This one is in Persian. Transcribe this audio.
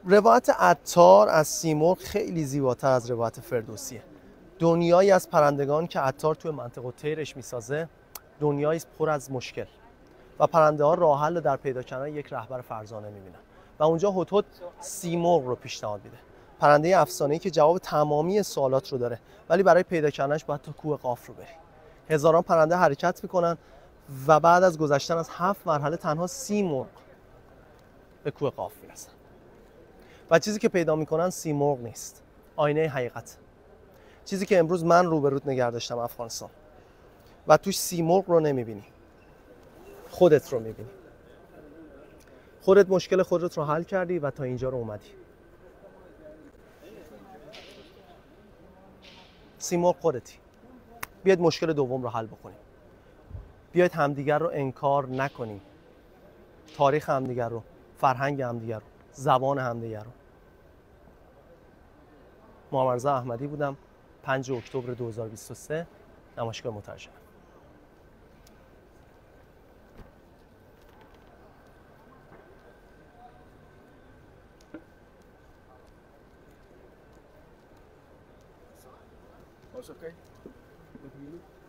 روایت عطار از سیمرغ خیلی زیباتر از روایت فردوسیه. دنیایی از پرندگان که عطار توی منطقه طیرش میسازه دنیایی پر از مشکل و پرنده ها راه حل در پیدا کردن یک رهبر فرزانه میبینن و اونجا هدهد سیمرغ رو پیشنهاد میده. پرنده افسانه‌ای که جواب تمامی سوالات رو داره، ولی برای پیدا کردنش باید تا کوه قاف رو بری. هزاران پرنده حرکت میکنن و بعد از گذشتن از 7 مرحله تنها سیمرغ به کوه قاف میرسن. و چیزی که پیدا میکنن سیمرغ نیست، آینه حقیقت. چیزی که امروز من روبروت نگه داشتم افغانستان و توش سیمرغ رو نمیبینی، خودت رو میبینی. خودت مشکل خودت رو حل کردی و تا اینجا رو اومدی. سیمرغ خودتی. بیاید مشکل دوم رو حل بکنیم. بیاید همدیگر رو انکار نکنیم. تاریخ همدیگر رو، فرهنگ همدیگر رو، زبان همدیگر رو. محمد رضا احمدی بودم، 5 اکتبر 2023، نمایشگاه مترجم. Was okay? With you?